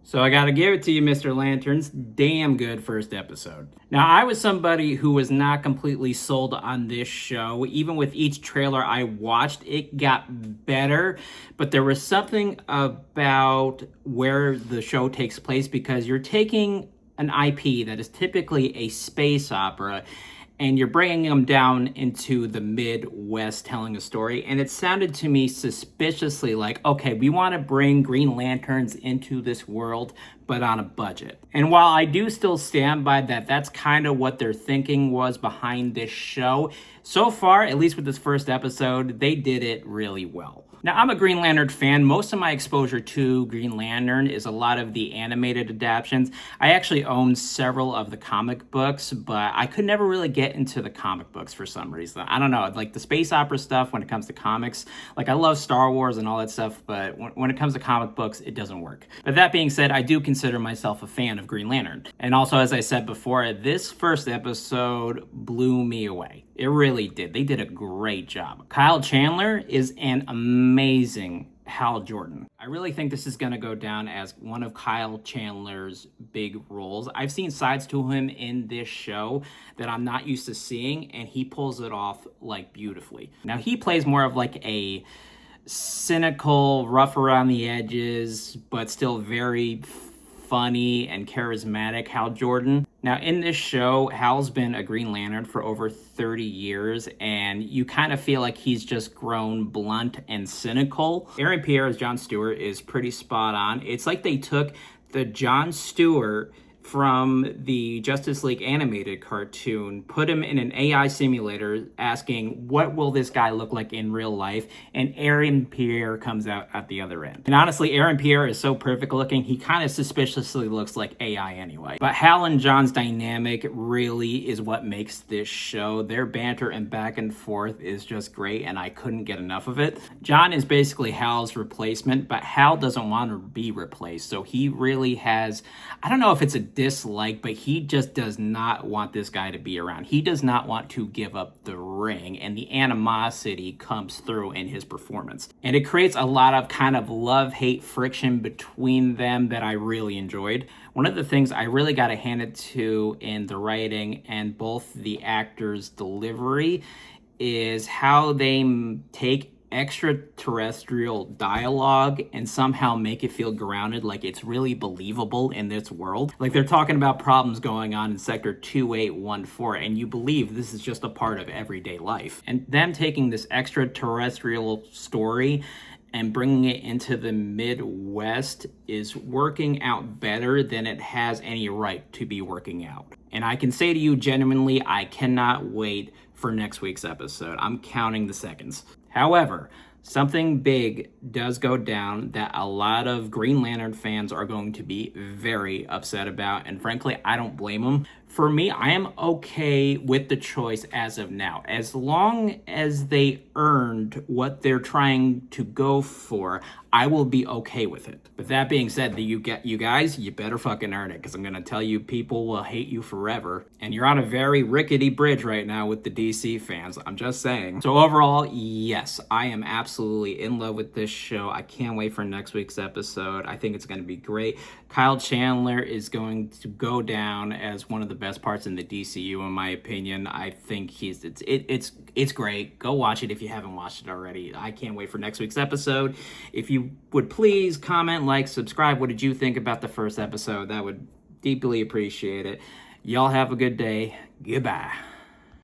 So I gotta give it to you, Mr. Lanterns. Damn good first episode. Now, I was somebody who was not completely sold on this show. Even with each trailer I watched, it got better. But there was something about where the show takes place, because you're taking an IP that is typically a space opera and you're bringing them down into the Midwest telling a story. And it sounded to me suspiciously like, okay, we want to bring Green Lanterns into this world, but on a budget. And while I do still stand by that, that's kind of what their thinking was behind this show. So far, at least with this first episode, they did it really well. Now, I'm a Green Lantern fan. Most of my exposure to Green Lantern is a lot of the animated adaptations. I actually own several of the comic books, but I could never really get into the comic books for some reason. I don't know, like the space opera stuff when it comes to comics. Like, I love Star Wars and all that stuff, but when it comes to comic books, it doesn't work. But that being said, I do consider myself a fan of Green Lantern. And also, as I said before, this first episode blew me away. It really did. They did a great job. Kyle Chandler is an amazing Hal Jordan. I really think this is going to go down as one of Kyle Chandler's big roles. I've seen sides to him in this show that I'm not used to seeing, and he pulls it off like beautifully. Now, he plays more of like a cynical, rough around the edges, but still very funny and charismatic Hal Jordan. Now, in this show, Hal's been a Green Lantern for over 30 years, and you kind of feel like he's just grown blunt and cynical. Aaron Pierre as John Stewart is pretty spot on. It's like they took the John Stewart from the Justice League animated cartoon, put him in an AI simulator asking, what will this guy look like in real life? And Aaron Pierre comes out at the other end. And honestly, Aaron Pierre is so perfect looking, he kind of suspiciously looks like AI anyway. But Hal and John's dynamic really is what makes this show. Their banter and back and forth is just great, and I couldn't get enough of it. John is basically Hal's replacement, but Hal doesn't want to be replaced. So he really has, I don't know if it's a dislike, but he just does not want this guy to be around. He does not want to give up the ring, and the animosity comes through in his performance. And it creates a lot of kind of love-hate friction between them that I really enjoyed. One of the things I really got to hand it to in the writing and both the actors' delivery is how they take extraterrestrial dialogue and somehow make it feel grounded, like it's really believable in this world. Like, they're talking about problems going on in Sector 2814, and you believe this is just a part of everyday life. And them taking this extraterrestrial story and bringing it into the Midwest is working out better than it has any right to be working out. And I can say to you genuinely, I cannot wait for next week's episode. I'm counting the seconds. However, something big does go down that a lot of Green Lantern fans are going to be very upset about, and frankly, I don't blame them. For me, I am okay with the choice as of now. As long as they earned what they're trying to go for, I will be okay with it. But that being said, you guys, you better fucking earn it, because I'm going to tell you, people will hate you forever. And you're on a very rickety bridge right now with the DC fans. I'm just saying. So overall, yes, I am absolutely in love with this show. I can't wait for next week's episode. I think it's going to be great. Kyle Chandler is going to go down as one of the best parts in the DCU, in my opinion. I think it's great. Go watch it if you haven't watched it already. I can't wait for next week's episode. If you would please comment, like, subscribe. What did you think about the first episode? That would deeply appreciate it. Y'all have a good day. Goodbye.